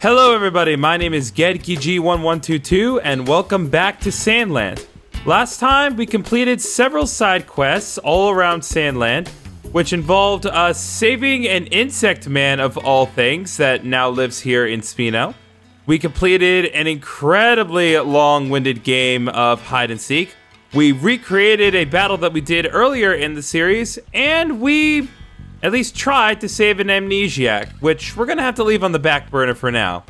Hello everybody, my name is GedKG1122 and welcome back to Sandland. Last time we completed several side quests all around Sandland, which involved us saving an insect man of all things that now lives here in Spino. We completed an incredibly long-winded game of hide and seek. We recreated a battle that we did earlier in the series, and we at least tried to save an amnesiac, which we're gonna have to leave on the back burner for now.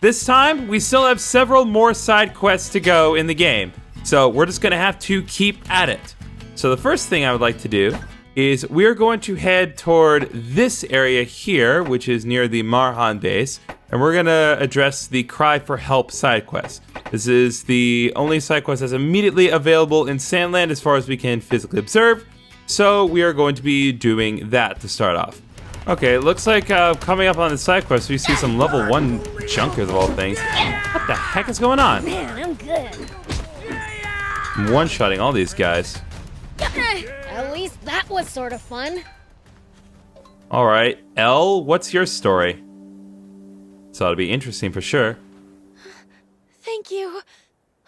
This time, we still have several more side quests to go in the game, so we're just gonna have to keep at it. So the first thing I would like to do is we're going to head toward this area here, which is near the Marhan base, and we're gonna address the Cry for Help side quest. This is the only side quest that's immediately available in Sandland as far as we can physically observe, so we are going to be doing that to start off. Okay, it looks like coming up on the side quest, we see some level 1 junkers of all things. What the heck is going on? Man, I'm good. I'm one-shotting all these guys. At least that was sort of fun. All right, Elle, what's your story? This ought to be interesting for sure. Thank you.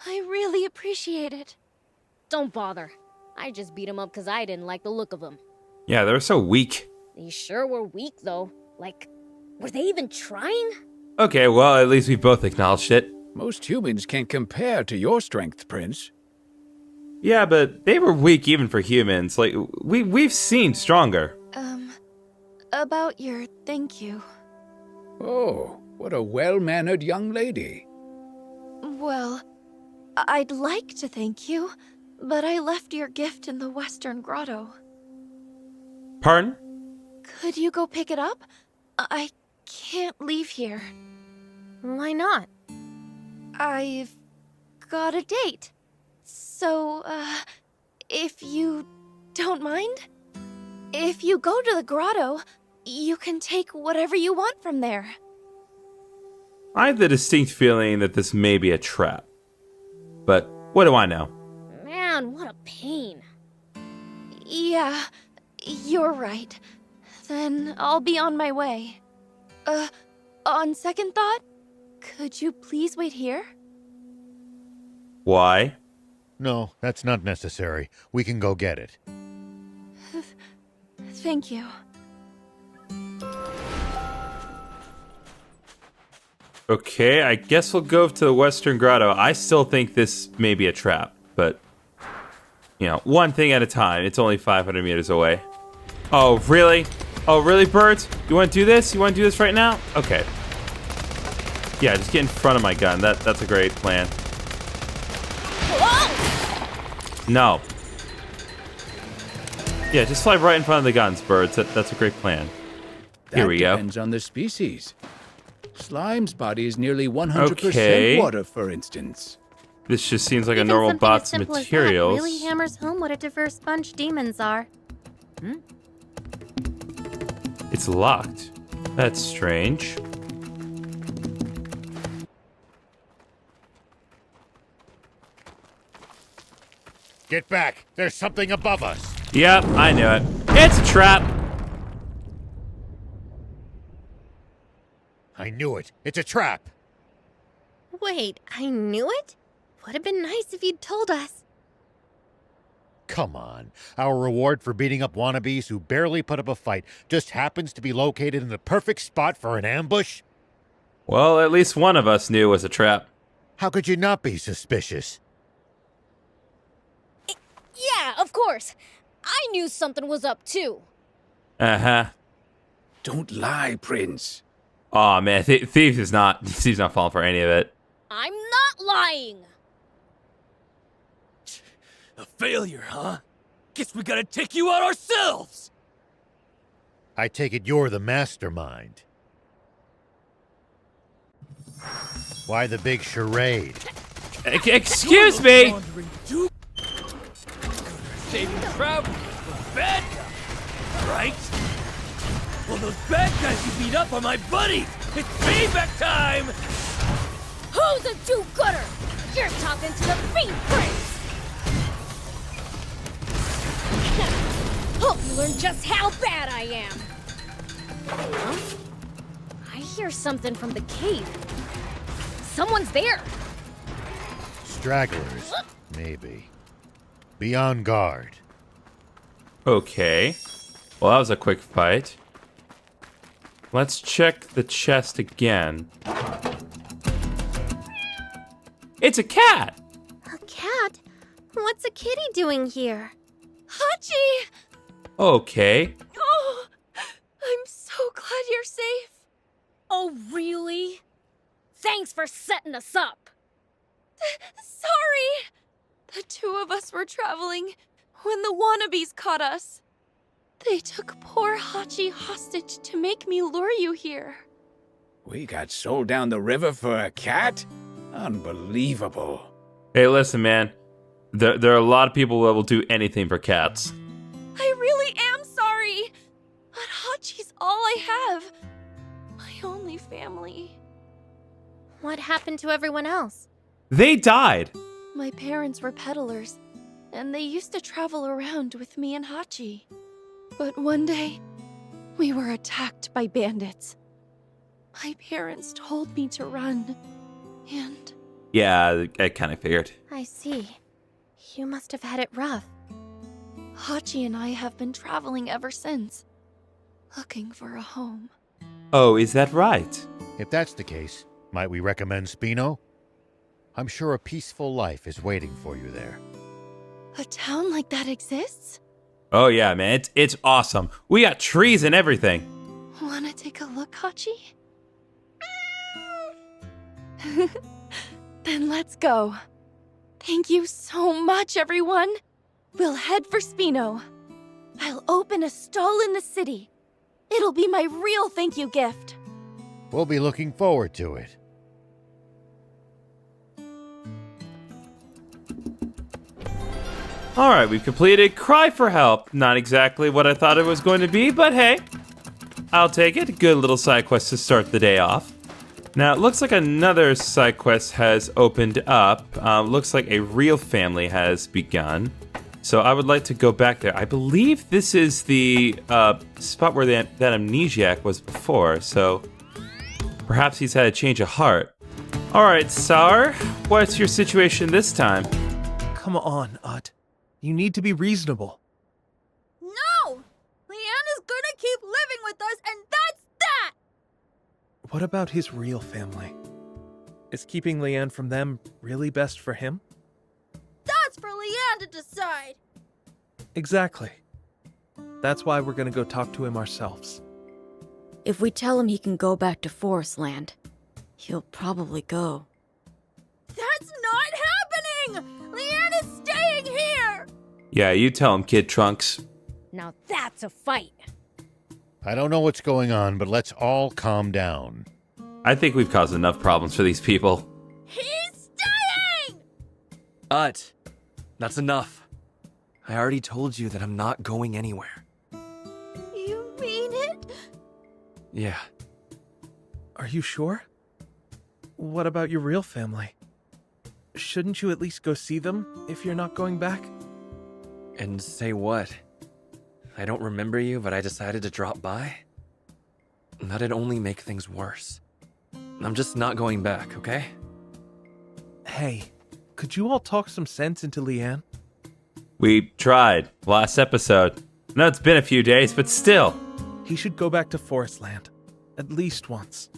I really appreciate it. Don't bother. I just beat him up because I didn't like the look of him. Yeah, they're so weak. They sure were weak, though. Like, were they even trying? Okay, well, at least we both acknowledged it. Most humans can't compare to your strength, Prince. Yeah, but they were weak even for humans. Like, we've seen stronger. About your thank you. Oh, what a well-mannered young lady. Well, I'd like to thank you, but I left your gift in the Western Grotto. Pardon? Could you go pick it up? I can't leave here. Why not? I've got a date. So, if you don't mind? If you go to the grotto, you can take whatever you want from there. I have the distinct feeling that this may be a trap. But what do I know? Man, what a pain. Yeah, you're right. Then I'll be on my way. On second thought, could you please wait here? Why? No, that's not necessary. We can go get it. Thank you. Okay, I guess we'll go to the Western Grotto. I still think this may be a trap, but, you know, one thing at a time. It's only 500 meters away. Oh, really? Oh, really, birds? You want to do this? You want to do this right now? Okay. Yeah, just get in front of my gun. That's a great plan. No. Yeah, just fly right in front of the guns, birds. That's a great plan. Here we go. That depends on the species. Slime's body is nearly 100% Okay. water, for instance. This just seems like a Even normal something box as of simple as that materials. really hammers home what a diverse bunch demons are. It's locked. That's strange. Get back! There's something above us! Yep, I knew it. It's a trap. I knew it! It's a trap! Wait, I knew it? Would have been nice if you'd told us. Come on. Our reward for beating up wannabes who barely put up a fight just happens to be located in the perfect spot for an ambush? Well, at least one of us knew it was a trap. How could you not be suspicious? Yeah, of course. I knew something was up, too. Uh-huh. Don't lie, Prince. Aw, man, Thieves is not falling for any of it. I'm not lying. A failure, huh? Guess we gotta take you out ourselves! I take it you're the mastermind. Why the big charade? Excuse me! Saving travel from bad guys, right? Well, those bad guys you beat up are my buddies! It's payback time! Who's a do-gooder? You're talking to the Fiend Prince! Hope you learn just how bad I am! Huh? I hear something from the cave. someone's there. Stragglers, maybe. Be on guard. Okay. Well, that was a quick fight. Let's check the chest again. It's a cat! A cat? What's a kitty doing here? Hachi! Okay. Oh, I'm so glad you're safe. Oh, really? Thanks for setting us up. Sorry! The two of us were traveling when the wannabes caught us. They took poor Hachi hostage to make me lure you here. We got sold down the river for a cat? Unbelievable. Hey, listen, man. There are a lot of people that will do anything for cats. I really am sorry. But Hachi's all I have. My only family. What happened to everyone else? They died! My parents were peddlers, and they used to travel around with me and Hachi. But one day, we were attacked by bandits. My parents told me to run, and... Yeah, I kind of figured. I see. You must have had it rough. Hachi and I have been traveling ever since, looking for a home. Oh, is that right? If that's the case, might we recommend Spino? I'm sure a peaceful life is waiting for you there. A town like that exists? Oh yeah, man, it's awesome. We got trees and everything. Wanna take a look, Hachi? Then let's go. Thank you so much, everyone. We'll head for Spino. I'll open a stall in the city. It'll be my real thank you gift. We'll be looking forward to it. Alright, we've completed Cry for Help. Not exactly what I thought it was going to be, but hey, I'll take it. Good little side quest to start the day off. Now, it looks like another side quest has opened up. Looks like a real family has begun. So I would like to go back there. I believe this is the spot where that amnesiac was before, so perhaps he's had a change of heart. Alright, Sar, what's your situation this time? Come on, Ut. You need to be reasonable. No! Leanne is gonna keep living with us, and that's that! What about his real family? Is keeping Leanne from them really best for him? That's for Leanne to decide! Exactly. That's why we're gonna go talk to him ourselves. If we tell him he can go back to Forest Land, he'll probably go. That's not happening! Leanne is staying here! Yeah, you tell him, Kid Trunks. Now that's a fight. I don't know what's going on, but let's all calm down. I think we've caused enough problems for these people. He's staying! Ut, that's enough. I already told you that I'm not going anywhere. You mean it? Yeah. Are you sure? What about your real family? Shouldn't you at least go see them if you're not going back? And say what? I don't remember you, but I decided to drop by? That'd only make things worse. I'm just not going back, okay? Hey, could you all talk some sense into Leanne? We tried last episode. No, it's been a few days, but still. He should go back to Forest Land. At least once.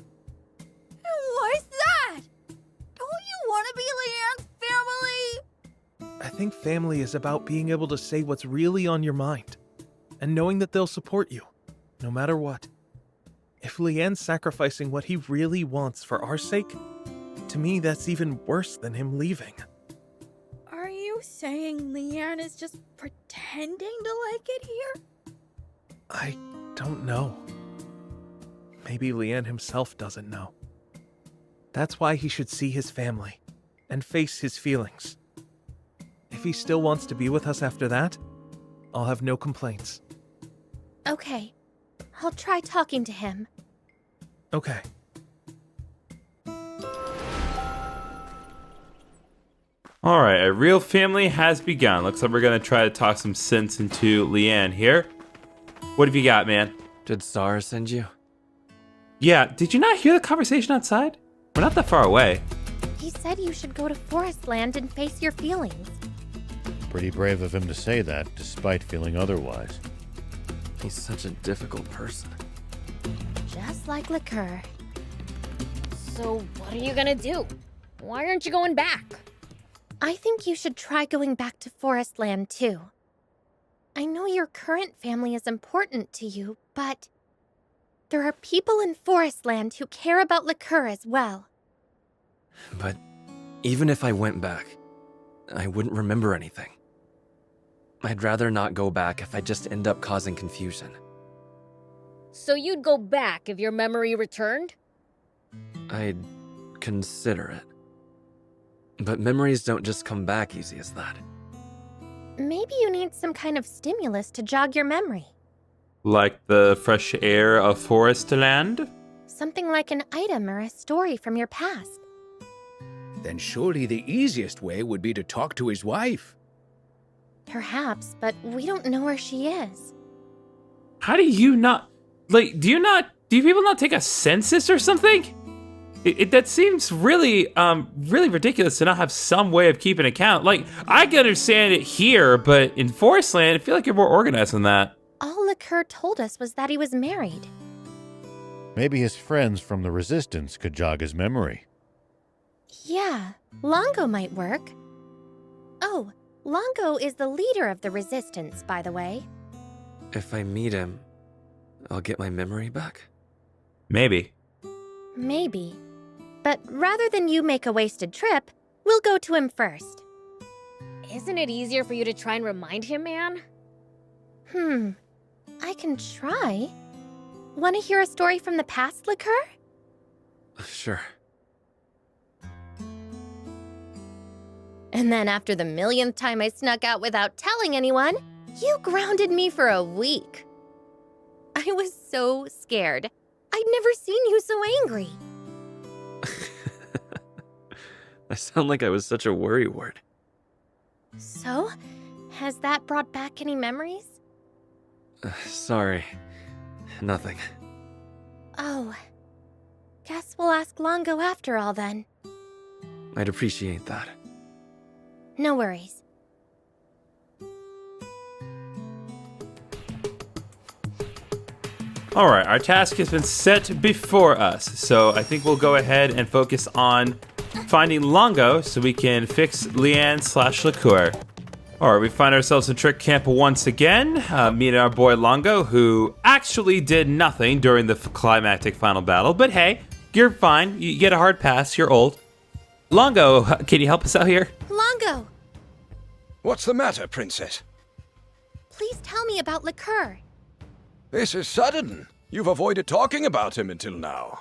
Why's that? Don't you want to be Leanne's family? I think family is about being able to say what's really on your mind. And knowing that they'll support you, no matter what. If Leanne's sacrificing what he really wants for our sake, to me that's even worse than him leaving. Are you saying Leanne is just pretending to like it here? I don't know. Maybe Leanne himself doesn't know. That's why he should see his family and face his feelings. If he still wants to be with us after that, I'll have no complaints. Okay. I'll try talking to him. Okay. Alright, a real family has begun. Looks like we're gonna try to talk some sense into Leanne here. What have you got, man? Did Sar send you? Yeah, did you not hear the conversation outside? We're not that far away. He said you should go to Forest Land and face your feelings. Pretty brave of him to say that, despite feeling otherwise. He's such a difficult person. Just like Liqueur. So, what are you gonna do? Why aren't you going back? I think you should try going back to Forest Land too. I know your current family is important to you, but there are people in Forest Land who care about Liqueur as well. But even if I went back, I wouldn't remember anything. I'd rather not go back if I just end up causing confusion. So you'd go back if your memory returned? I'd consider it. But memories don't just come back easy as that. Maybe you need some kind of stimulus to jog your memory. Like the fresh air of Forest Land? Something like an item or a story from your past. Then surely the easiest way would be to talk to his wife. Perhaps, but we don't know where she is. How do you not... Like, do you people not take a census or something? That seems really, really ridiculous to not have some way of keeping account. Like, I can understand it here, but in Forest Land, I feel like you're more organized than that. All Liqueur told us was that he was married. Maybe his friends from the Resistance could jog his memory. Yeah, Longo might work. Oh, Longo is the leader of the Resistance, by the way. If I meet him, I'll get my memory back? Maybe. Maybe. But rather than you make a wasted trip, we'll go to him first. Isn't it easier for you to try and remind him, man? I can try. Want to hear a story from the past, Liqueur? Sure. And then after the millionth time I snuck out without telling anyone, you grounded me for a week. I was so scared. I'd never seen you so angry. I sound like I was such a worrywart. So, has that brought back any memories? Sorry. Nothing. Oh. Guess we'll ask Longo after all then. I'd appreciate that. No worries. All right, our task has been set before us, so I think we'll go ahead and focus on finding Longo so we can fix Leanne/Liqueur. All right, we find ourselves in Trick Camp once again, meeting our boy Longo, who actually did nothing during the climactic final battle, but hey, you're fine. You get a hard pass. You're old. Longo, can you help us out here? Longo! What's the matter, Princess? Please tell me about Liqueur. This is sudden. You've avoided talking about him until now.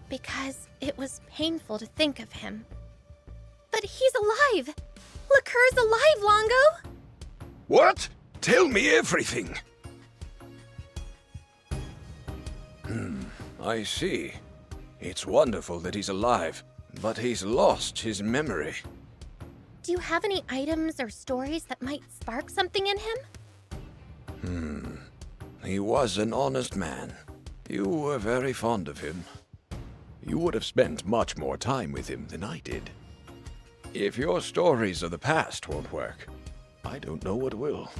Because it was painful to think of him. But he's alive! Liqueur's alive, Longo! What? Tell me everything. I see. It's wonderful that he's alive, but he's lost his memory. Do you have any items or stories that might spark something in him? He was an honest man. You were very fond of him. You would have spent much more time with him than I did. If your stories of the past won't work, I don't know what will.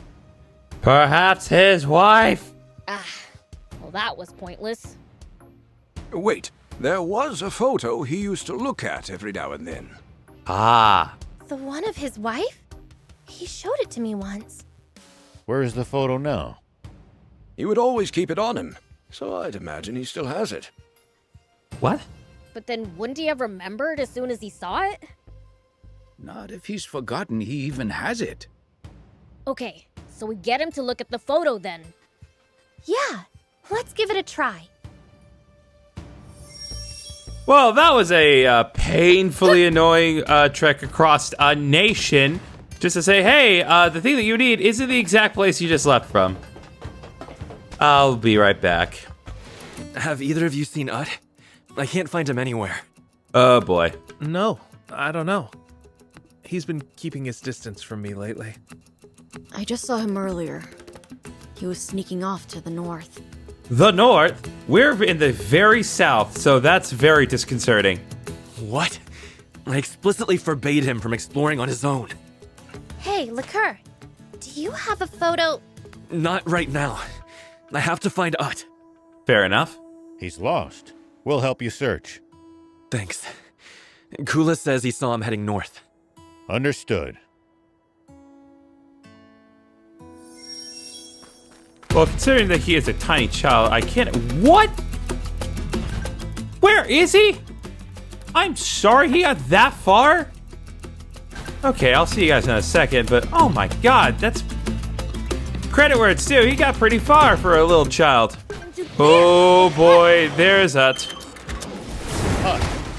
Perhaps his wife? Well, that was pointless. Wait, there was a photo he used to look at every now and then. Ah. The one of his wife? He showed it to me once. Where is the photo now? He would always keep it on him, so I'd imagine he still has it. What? But then wouldn't he have remembered as soon as he saw it? Not if he's forgotten he even has it. Okay, so we get him to look at the photo then. Yeah, let's give it a try. Well, that was a painfully annoying trek across a nation just to say, hey, the thing that you need isn't the exact place you just left from. I'll be right back. Have either of you seen Ut? I can't find him anywhere. Oh, boy. No, I don't know. He's been keeping his distance from me lately. I just saw him earlier. He was sneaking off to the north. The north? We're in the very south, so that's very disconcerting. What? I explicitly forbade him from exploring on his own. Hey, Liqueur, do you have a photo? Not right now. I have to find Ut. Fair enough. He's lost. We'll help you search. Thanks. Kula says he saw him heading north. Understood. Well, considering that he is a tiny child, I can't. What? Where is he? I'm sorry he got that far? Okay, I'll see you guys in a second, but oh my god, that's. Credit where it's due, he got pretty far for a little child. Oh boy, there's Ut.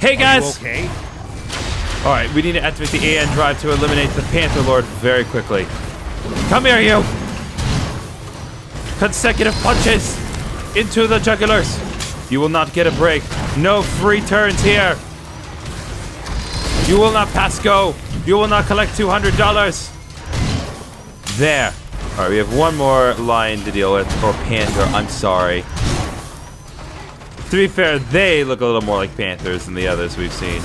Hey guys! Okay. Alright, we need to activate the AN drive to eliminate the Panther Lord very quickly. Come here, you! Consecutive punches into the jugulars. You will not get a break. No free turns here. You will not pass go. You will not collect $200. There. All right, we have one more lion to deal with, or panther. I'm sorry. To be fair, they look a little more like panthers than the others we've seen.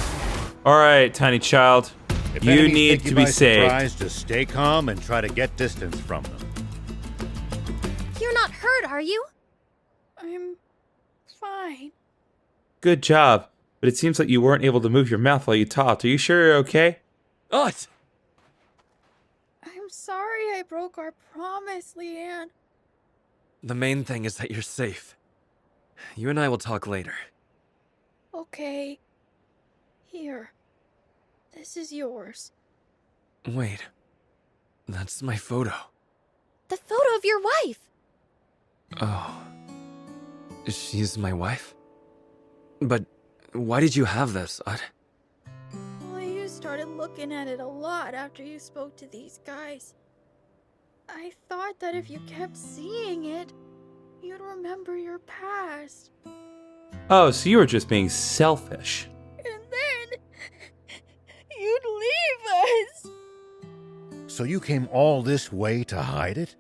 All right, tiny child. If You enemies need take to you be by saved. surprise, just stay calm and try to get distance from them. You're not hurt, are you? I'm fine. Good job. But it seems like you weren't able to move your mouth while you talked. Are you sure you're okay? Ut! I'm sorry I broke our promise, Leanne. The main thing is that you're safe. You and I will talk later. Okay. Here. This is yours. Wait. That's my photo. The photo of your wife. Oh. She's my wife? But why did you have this, Ut? Well, you started looking at it a lot after you spoke to these guys. I thought that if you kept seeing it, you'd remember your past. Oh, so you were just being selfish. And then you'd leave us. So you came all this way to hide it?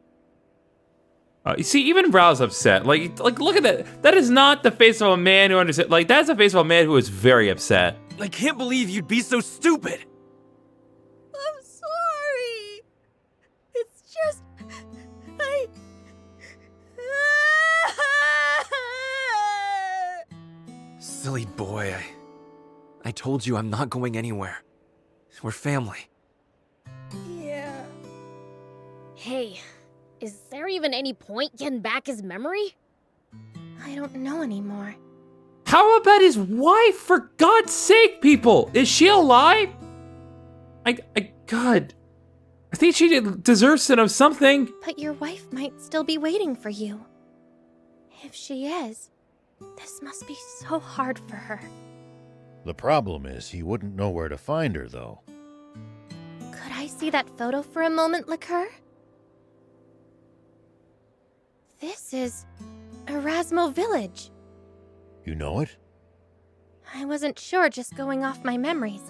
You see, even Rao's upset. Like, look at that. That is not the face of a man who understands. Like, that's the face of a man who is very upset. I can't believe you'd be so stupid! I'm sorry. It's just I Silly boy, I told you I'm not going anywhere. We're family. Yeah. Hey, is there even any point getting back his memory? I don't know anymore. How about his wife? For God's sake, people, is she alive? God, I think she deserves to know something. But your wife might still be waiting for you. If she is, this must be so hard for her. The problem is he wouldn't know where to find her, though. Could I see that photo for a moment, Liqueur? This is Erasmo Village. You know it? I wasn't sure just going off my memories,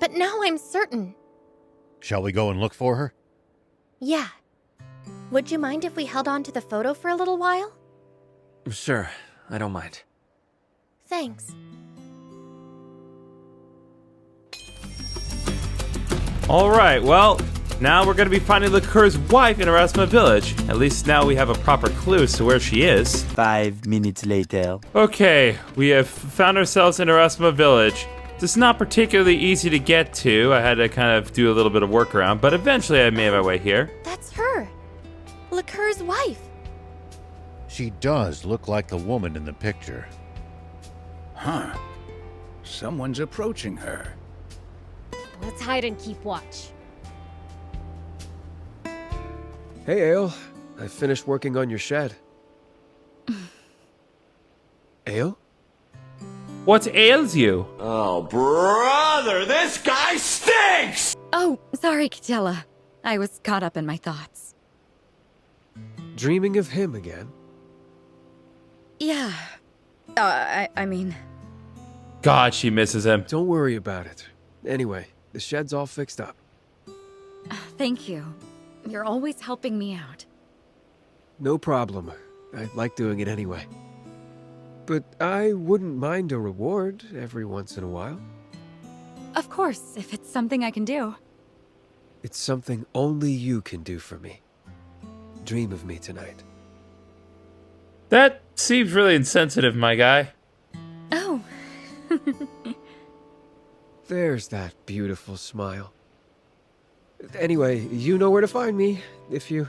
but now I'm certain. Shall we go and look for her? Yeah. Would you mind if we held on to the photo for a little while? Sure, I don't mind. Thanks. All right, well, now we're going to be finding Liqueur's wife in Erasmus Village. At least now we have a proper clue as to where she is. 5 minutes later. Okay, we have found ourselves in Erasmus Village. This is not particularly easy to get to. I had to kind of do a little bit of workaround, but eventually I made my way here. That's her. Liqueur's wife. She does look like the woman in the picture. Huh. Someone's approaching her. Let's hide and keep watch. Hey, Ale. I finished working on your shed. Ale? What ails you? Oh, brother, this guy stinks! Oh, sorry, Catella. I was caught up in my thoughts. Dreaming of him again? Yeah. I mean... God, she misses him. Don't worry about it. Anyway, the shed's all fixed up. Thank you. You're always helping me out. No problem. I like doing it anyway. But I wouldn't mind a reward every once in a while. Of course, if it's something I can do. It's something only you can do for me. Dream of me tonight. That seems really insensitive, my guy. Oh. There's that beautiful smile. Anyway, you know where to find me if you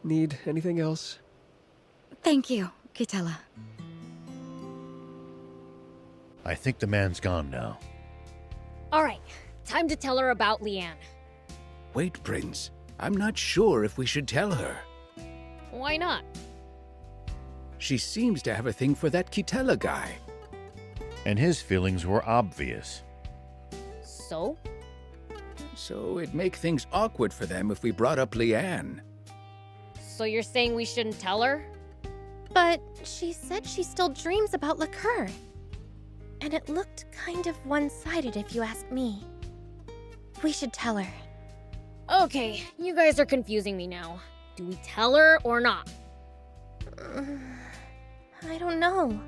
need anything else. Thank you, Kitella. I think the man's gone now. Alright, time to tell her about Leanne. Wait, Prince. I'm not sure if we should tell her. Why not? She seems to have a thing for that Kitella guy. And his feelings were obvious. So? So it'd make things awkward for them if we brought up Leanne. So you're saying we shouldn't tell her? But she said she still dreams about liqueur. And it looked kind of one-sided if you ask me. We should tell her. Okay, you guys are confusing me now. Do we tell her or not? I don't know.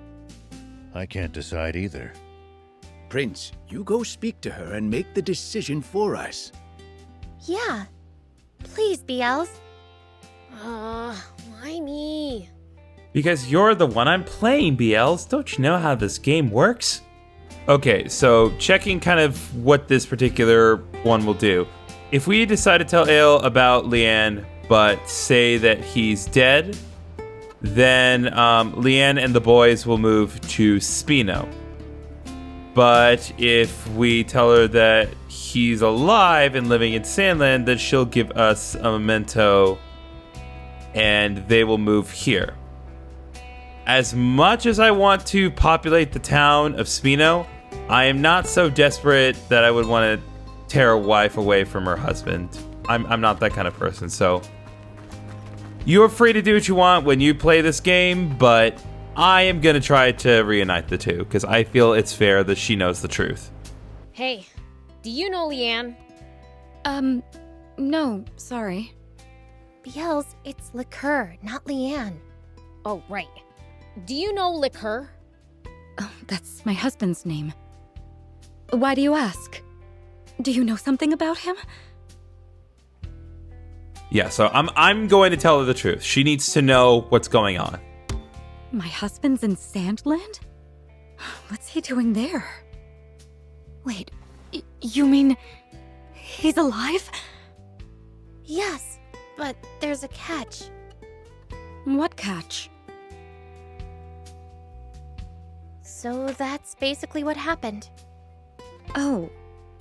I can't decide either. Prince, you go speak to her and make the decision for us. Yeah. Please, Beelz. Why me? Because you're the one I'm playing, Beelz. Don't you know how this game works? Okay, so checking kind of what this particular one will do. If we decide to tell Ale about Leanne, but say that he's dead, then Leanne and the boys will move to Spino. But if we tell her that he's alive and living in Sandland, then she'll give us a memento and they will move here. As much as I want to populate the town of Spino, I am not so desperate that I would want to tear a wife away from her husband. I'm not that kind of person, so you're free to do what you want when you play this game, but I am going to try to reunite the two, because I feel it's fair that she knows the truth. Hey, do you know Leanne? No, sorry. Beelz, it's liqueur, not Leanne. Oh, right. Do you know Liqueur? Oh, that's my husband's name. Why do you ask? Do you know something about him? Yeah, so I'm going to tell her the truth. She needs to know what's going on. My husband's in Sandland? What's he doing there? Wait, you mean he's alive? Yes, but there's a catch. What catch? So that's basically what happened. Oh,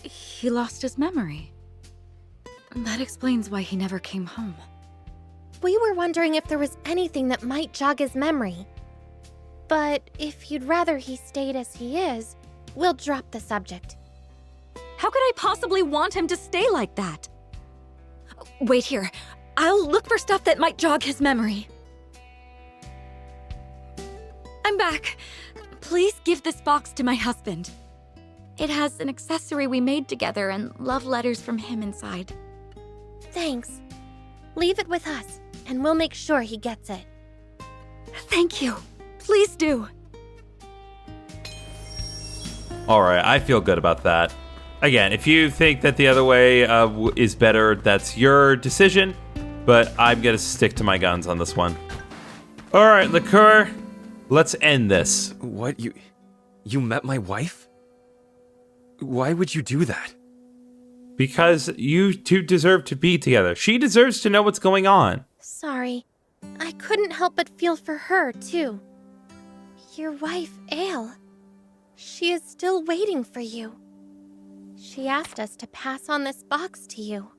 he lost his memory. That explains why he never came home. We were wondering if there was anything that might jog his memory. But if you'd rather he stayed as he is, we'll drop the subject. How could I possibly want him to stay like that? Wait here. I'll look for stuff that might jog his memory. I'm back. Please give this box to my husband. It has an accessory we made together and love letters from him inside. Thanks. Leave it with us, and we'll make sure he gets it. Thank you. Please do. All right, I feel good about that. Again, if you think that the other way is better, that's your decision. But I'm going to stick to my guns on this one. All right, Liqueur, let's end this. What? You met my wife? Why would you do that? Because you two deserve to be together. She deserves to know what's going on. Sorry. I couldn't help but feel for her, too. Your wife, Ale. She is still waiting for you. She asked us to pass on this box to you.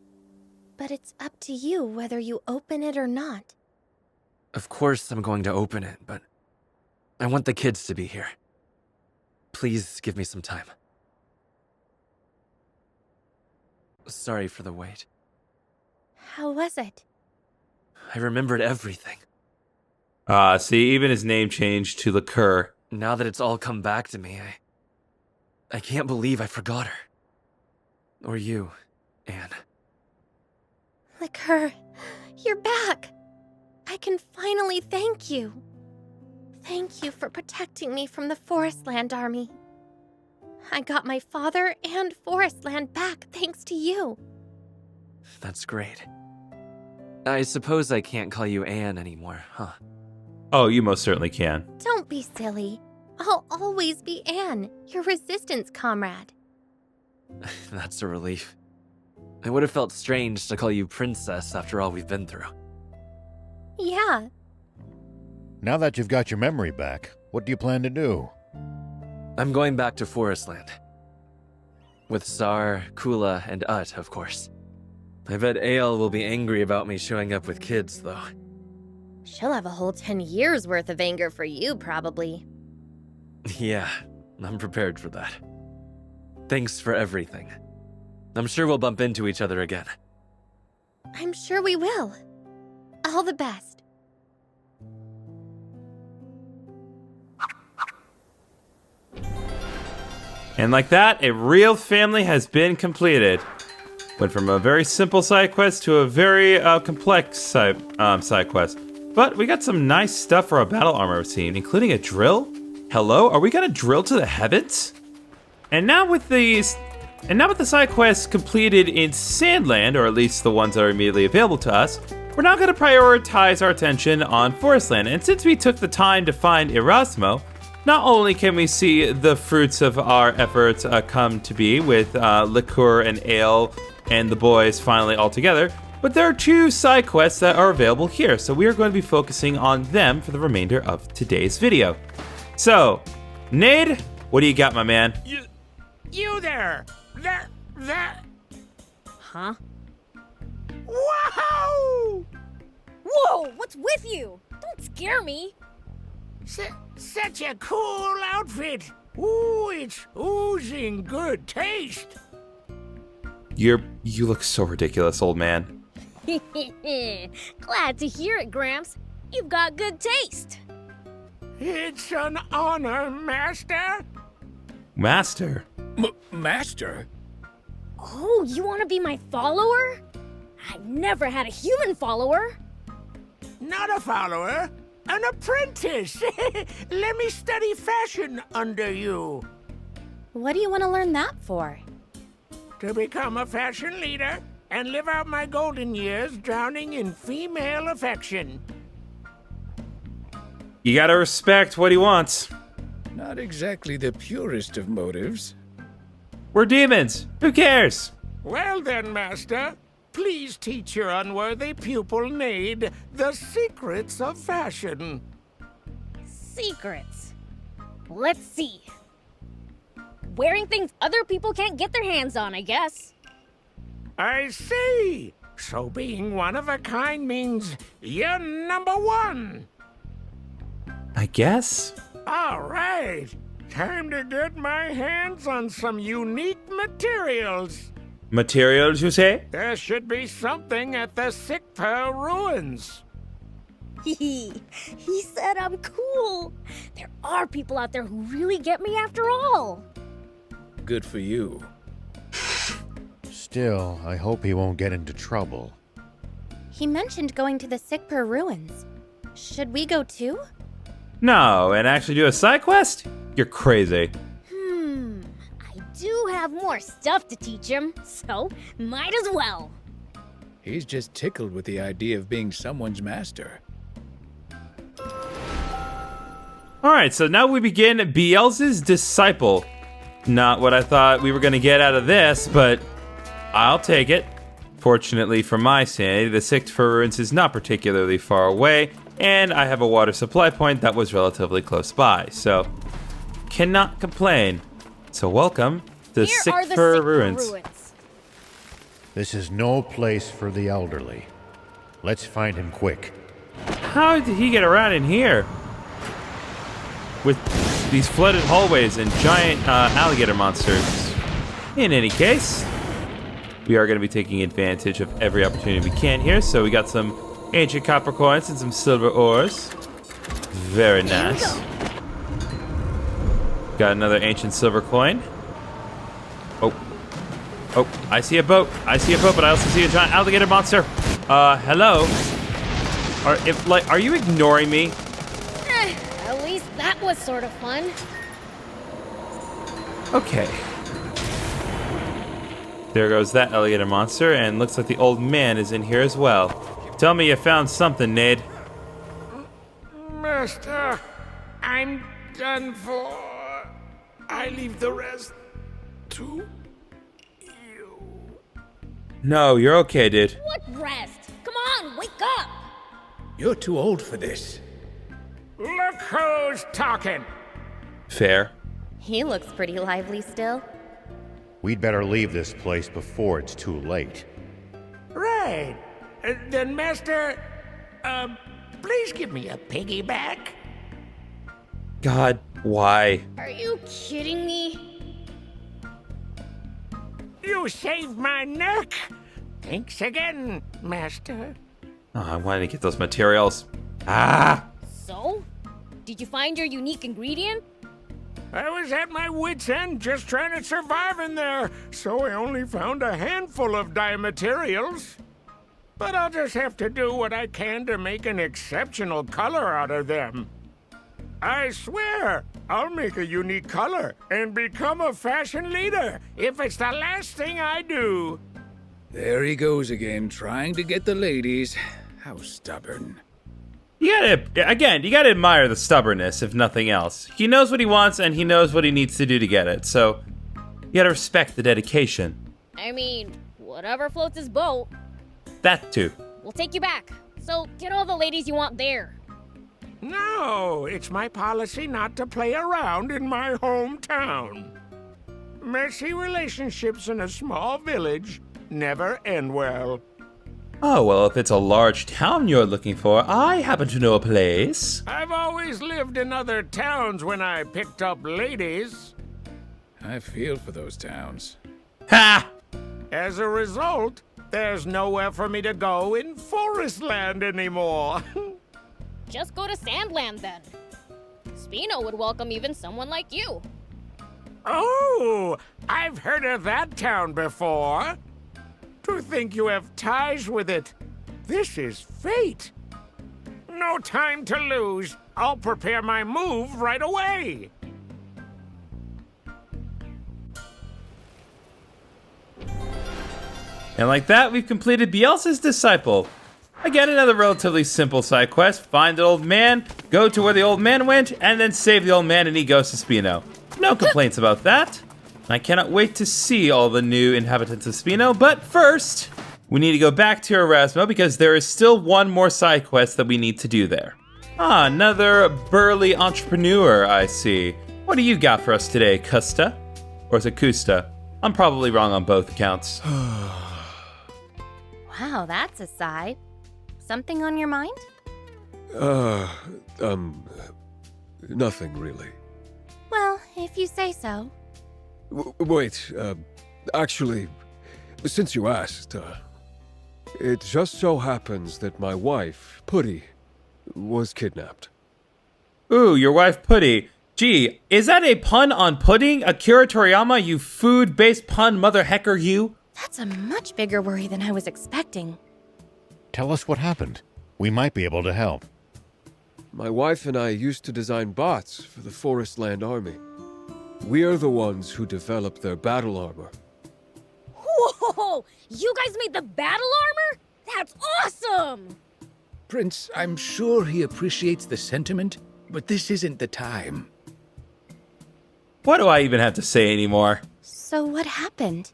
But it's up to you whether you open it or not. Of course I'm going to open it, but I want the kids to be here. Please give me some time. Sorry for the wait. How was it? I remembered everything. See, even his name changed to Liqueur. Now that it's all come back to me, I can't believe I forgot her. Or you, Anne. Liqueur, you're back. I can finally thank you. Thank you for protecting me from the Forestland Army. I got my father and Forestland back thanks to you. That's great. I suppose I can't call you Anne anymore, huh? Oh, you most certainly can. Don't be silly. I'll always be Anne, your resistance comrade. That's a relief. It would have felt strange to call you Princess after all we've been through. Yeah. Now that you've got your memory back, what do you plan to do? I'm going back to Forestland. With Sar, Kula, and Ut, of course. I bet Ael will be angry about me showing up with kids, though. She'll have a whole 10 years worth of anger for you, probably. Yeah, I'm prepared for that. Thanks for everything. I'm sure we'll bump into each other again. I'm sure we will. All the best. And like that, a real family has been completed. Went from a very simple side quest to a very complex side quest. But we got some nice stuff for our battle armor scene, including a drill. Hello, are we gonna drill to the heavens? And now with the side quests completed in Sandland, or at least the ones that are immediately available to us, we're now gonna prioritize our attention on Forestland. And since we took the time to find Erasmo, not only can we see the fruits of our efforts come to be with Liqueur and Ale and the boys finally all together, but there are 2 side quests that are available here, so we are going to be focusing on them for the remainder of today's video. So, Nade, what do you got, my man? You there! That... Huh? Wow! Whoa, what's with you? Don't scare me. Such a cool outfit. Ooh, it's oozing good taste. You look so ridiculous, old man. Glad to hear it, Gramps. You've got good taste. It's an honor, Master. Master? Master? Oh, you want to be my follower? I've never had a human follower. Not a follower, an apprentice. Let me study fashion under you. What do you want to learn that for? To become a fashion leader and live out my golden years drowning in female affection. You gotta respect what he wants. Not exactly the purest of motives. We're demons. Who cares? Well then, Master, please teach your unworthy pupil Nade the secrets of fashion. Secrets? Let's see. Wearing things other people can't get their hands on, I guess. I see. So being one of a kind means you're number 1. I guess. All right. Time to get my hands on some unique materials. Materials, you say? There should be something at the Sikpa ruins. He said I'm cool. There are people out there who really get me after all. Good for you. Still, I hope he won't get into trouble. He mentioned going to the Sikpur ruins. Should we go too? No, and actually do a side quest? You're crazy. I do have more stuff to teach him, so might as well. He's just tickled with the idea of being someone's master. Alright, so now we begin Beelzebub's Disciple. Not what I thought we were going to get out of this, but I'll take it. Fortunately for my sanity, the Sikpur ruins is not particularly far away, and I have a water supply point that was relatively close by, so cannot complain. So welcome to Sikpur ruins. This is no place for the elderly. Let's find him quick. How did he get around in here? With these flooded hallways and giant alligator monsters. In any case, we are going to be taking advantage of every opportunity we can here. So we got some ancient copper coins and some silver ores. Very nice. Got another ancient silver coin. Oh, I see a boat. But I also see a giant alligator monster. Hello? Are you ignoring me? At least that was sort of fun. Okay. There goes that alligator monster, and looks like the old man is in here as well. Tell me you found something, Ned. Master, I'm done for. I leave the rest to you. No, you're okay, dude. What rest? Come on, wake up! You're too old for this. Look who's talking. Fair. He looks pretty lively still. We'd better leave this place before it's too late. Right. Then, Master, please give me a piggyback. God, why? Are you kidding me? You saved my neck. Thanks again, Master. Oh, I wanted to get those materials. Ah! So? Did you find your unique ingredient? I was at my wit's end just trying to survive in there, so I only found a handful of dye materials. But I'll just have to do what I can to make an exceptional color out of them. I swear, I'll make a unique color and become a fashion leader if it's the last thing I do. There he goes again, trying to get the ladies. How stubborn. You gotta admire the stubbornness, if nothing else. He knows what he wants, and he knows what he needs to do to get it, so you gotta respect the dedication. I mean, whatever floats his boat. That too. We'll take you back. So get all the ladies you want there. No, it's my policy not to play around in my hometown. Messy relationships in a small village never end well. Oh, well, if it's a large town you're looking for, I happen to know a place. I've always lived in other towns when I picked up ladies. I feel for those towns. Ha! As a result, there's nowhere for me to go in Forest Land anymore. Just go to Sandland then. Spino would welcome even someone like you. Oh, I've heard of that town before. To think you have ties with it. This is fate. No time to lose. I'll prepare my move right away. And like that, we've completed Beelzebub's Disciple. Again, another relatively simple side quest. Find the old man, go to where the old man went, and then save the old man, and he goes to Spino. No complaints about that. I cannot wait to see all the new inhabitants of Spino, but first, we need to go back to Erasmo because there is still one more side quest that we need to do there. Ah, another burly entrepreneur, I see. What do you got for us today, Custa? Or is it Custa? I'm probably wrong on both accounts. Wow, that's a sigh. Something on your mind? Nothing really. Well, if you say so. Wait, actually, since you asked, it just so happens that my wife, Putty, was kidnapped. Ooh, your wife Putty. Gee, is that a pun on pudding? Akira Toriyama, you food-based pun mother hecker you? That's a much bigger worry than I was expecting. Tell us what happened. We might be able to help. My wife and I used to design bots for the Forest Land Army. We're the ones who developed their battle armor. Whoa! You guys made the battle armor? That's awesome! Prince, I'm sure he appreciates the sentiment, but this isn't the time. What do I even have to say anymore? So what happened?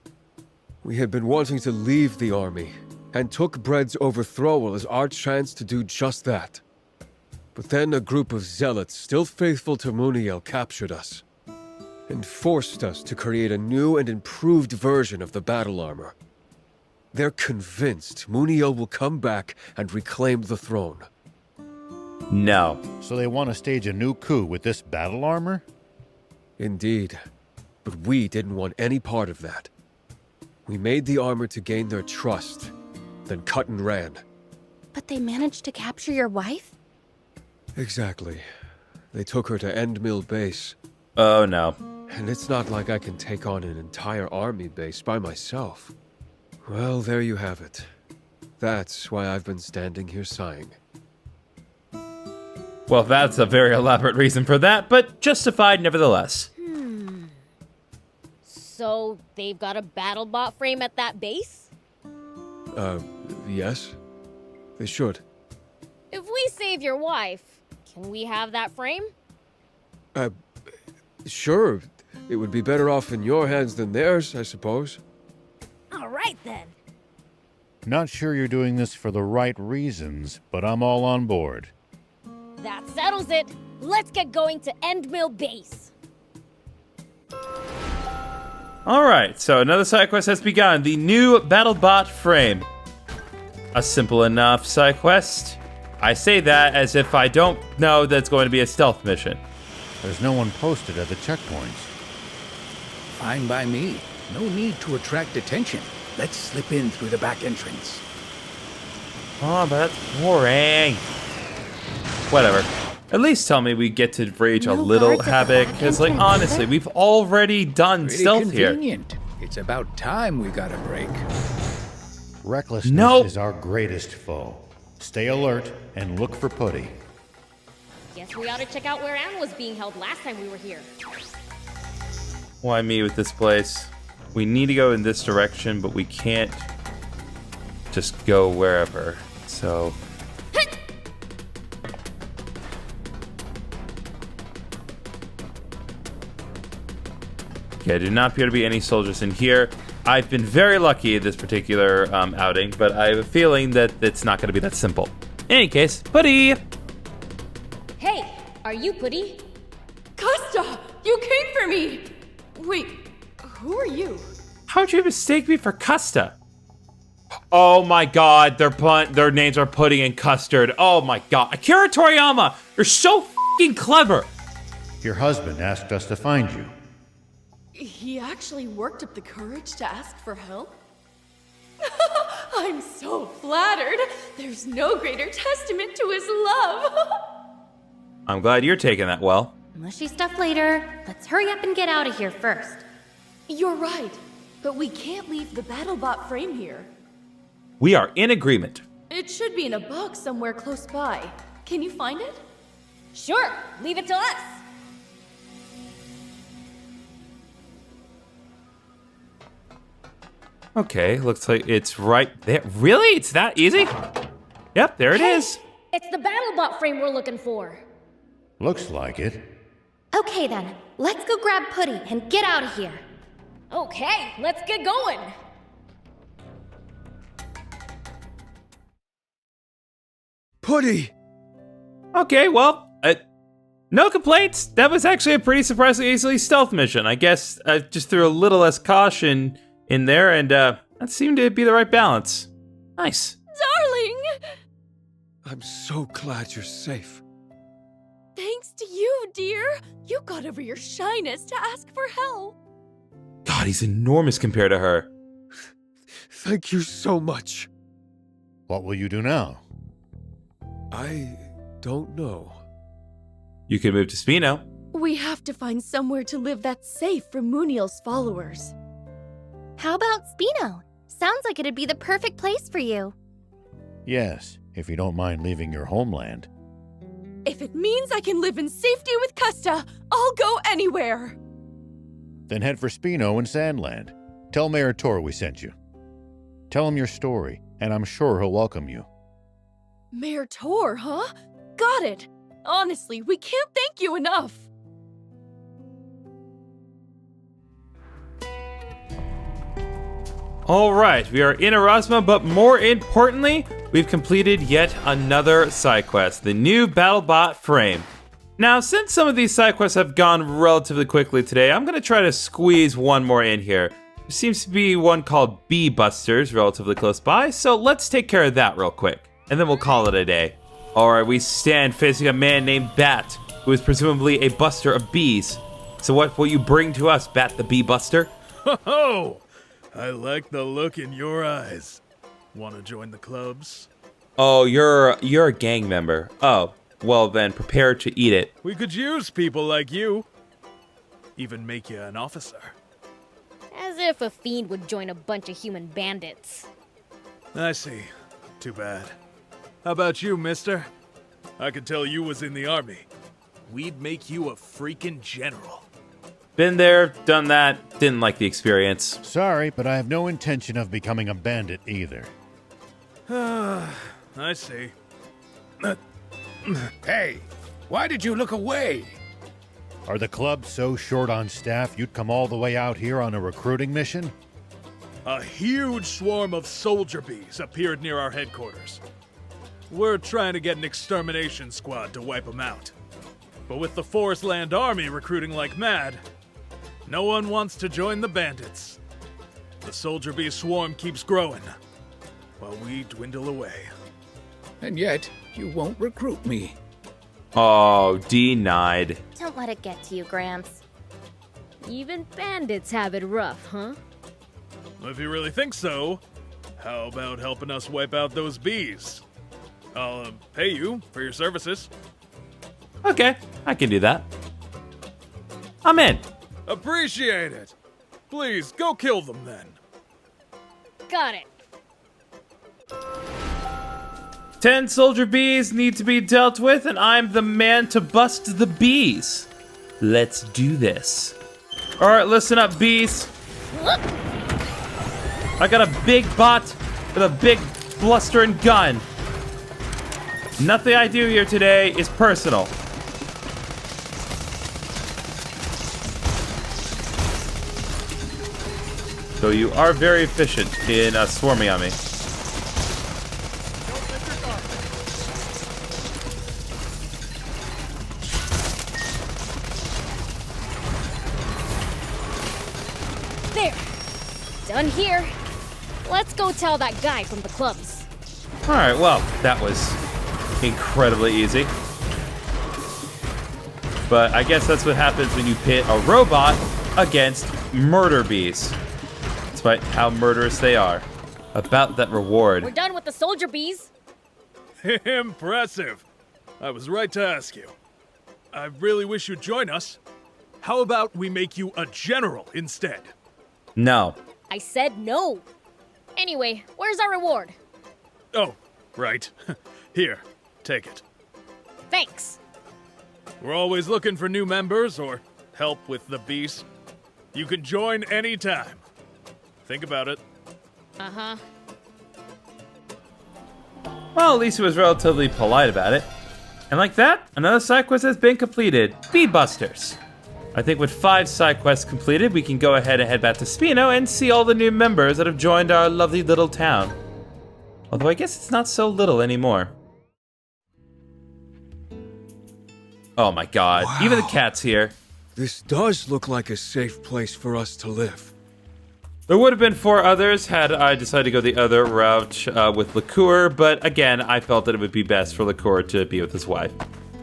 We had been wanting to leave the army, and took Bread's overthrowal as our chance to do just that. But then a group of zealots still faithful to Muniel captured us, and forced us to create a new and improved version of the battle armor. They're convinced Muniel will come back and reclaim the throne. No. So they want to stage a new coup with this battle armor? Indeed. But we didn't want any part of that. We made the armor to gain their trust, then cut and ran. But they managed to capture your wife? Exactly. They took her to Endmill Base. Oh no. And it's not like I can take on an entire army base by myself. Well, there you have it. That's why I've been standing here sighing. Well, that's a very elaborate reason for that, but justified nevertheless. So, they've got a BattleBot frame at that base? Yes. They should. If we save your wife, can we have that frame? Sure. It would be better off in your hands than theirs, I suppose. All right, then. Not sure you're doing this for the right reasons, but I'm all on board. That settles it. Let's get going to Endmill Base. Alright, so another side quest has begun. The new BattleBot frame. A simple enough side quest. I say that as if I don't know that's going to be a stealth mission. There's no one posted at the checkpoints. Fine by me. No need to attract attention. Let's slip in through the back entrance. Oh, but that's boring. Whatever. At least tell me we get to wreak a little havoc, because, like, honestly, we've already done Pretty stealth convenient. here. It's about time we got a break. Recklessness is our greatest foe. Stay alert and look for Putty. Guess we ought to check out where Anne was being held last time we were here. Why me with this place? We need to go in this direction, but we can't just go wherever. So... Okay, do not appear to be any soldiers in here. I've been very lucky at this particular outing, but I have a feeling that it's not going to be that simple. In any case, Putty! Hey, are you Putty? Costa, you came for me! Wait, who are you? How'd you mistake me for Custa? Oh my god, their names are Pudding and Custard. Oh my god. Akira Toriyama, you're so f***ing clever! Your husband asked us to find you. He actually worked up the courage to ask for help? I'm so flattered. There's no greater testament to his love. I'm glad you're taking that well. Mushy stuff later. Let's hurry up and get out of here first. You're right, but we can't leave the BattleBot frame here. We are in agreement. It should be in a box somewhere close by. Can you find it? Sure, leave it to us. Okay, looks like it's right there. Really? It's that easy? Yep, there it is. It's the BattleBot frame we're looking for. Looks like it. Okay then, let's go grab Putty and get out of here. Okay, let's get going. Putty! Okay, well, no complaints. That was actually a pretty surprisingly easily stealth mission. I guess I just threw a little less caution in there, and that seemed to be the right balance. Nice. Darling! I'm so glad you're safe. Thanks to you, dear. You got over your shyness to ask for help. God, he's enormous compared to her. Thank you so much. What will you do now? I don't know. You can move to Spino. We have to find somewhere to live that's safe from Muniel's followers. How about Spino? Sounds like it'd be the perfect place for you. Yes, if you don't mind leaving your homeland. If it means I can live in safety with Custa, I'll go anywhere. Then head for Spino and Sandland. Tell Mayor Tor we sent you. Tell him your story, and I'm sure he'll welcome you. Mayor Tor, huh? Got it. Honestly, we can't thank you enough. All right, we are in Erasma, but more importantly, we've completed yet another side quest, the new BattleBot frame. Now, since some of these side quests have gone relatively quickly today, I'm going to try to squeeze one more in here. There seems to be one called Bee Busters relatively close by, so let's take care of that real quick, and then we'll call it a day. All right, we stand facing a man named Bat, who is presumably a buster of bees. So what will you bring to us, Bat the Bee Buster? Ho-ho! I like the look in your eyes. Want to join the clubs? Oh, you're a gang member. Oh, well then, prepare to eat it. We could use people like you. Even make you an officer. As if a fiend would join a bunch of human bandits. I see. Too bad. How about you, mister? I could tell you was in the army. We'd make you a freaking general. Been there, done that, didn't like the experience. Sorry, but I have no intention of becoming a bandit either. I see. Hey, why did you look away? Are the clubs so short on staff you'd come all the way out here on a recruiting mission? A huge swarm of soldier bees appeared near our headquarters. We're trying to get an extermination squad to wipe them out. But with the Forestland Army recruiting like mad, no one wants to join the bandits. The soldier bee swarm keeps growing, while we dwindle away. And yet, you won't recruit me. Oh, denied. Don't let it get to you, Gramps. Even bandits have it rough, huh? If you really think so, how about helping us wipe out those bees? I'll pay you for your services. Okay, I can do that. I'm in. Appreciate it. Please, go kill them then. Got it. 10 soldier bees need to be dealt with, and I'm the man to bust the bees. Let's do this. All right, listen up, bees. I got a big bot with a big blustering gun. Nothing I do here today is personal. So you are very efficient in swarming on me. There. Done here. Let's go tell that guy from the clubs. All right, well, that was incredibly easy. But I guess that's what happens when you pit a robot against murder bees. Despite how murderous they are. About that reward. We're done with the soldier bees. Impressive. I was right to ask you. I really wish you'd join us. How about we make you a general instead? No. I said no. Anyway, where's our reward? Oh, right. Here, take it. Thanks. We're always looking for new members or help with the beast. You can join anytime. Think about it. Uh-huh. Well, at least he was relatively polite about it. And like that, another side quest has been completed. Bee Busters. I think with 5 side quests completed, we can go ahead and head back to Spino and see all the new members that have joined our lovely little town. Although I guess it's not so little anymore. Oh my god, Wow. Even the cat's here. This does look like a safe place for us to live. There would have been 4 others had I decided to go the other route with Liqueur, but again, I felt that it would be best for Liqueur to be with his wife.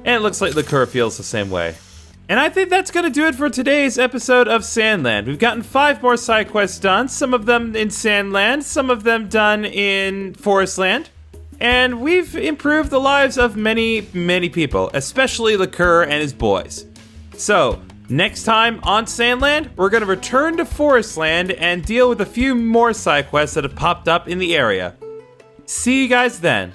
And it looks like Liqueur feels the same way. And I think that's going to do it for today's episode of Sandland. We've gotten 5 more side quests done, some of them in Sandland, some of them done in Forestland. And we've improved the lives of many, many people, especially Liqueur and his boys. So, next time on Sandland, we're going to return to Forestland and deal with a few more side quests that have popped up in the area. See you guys then.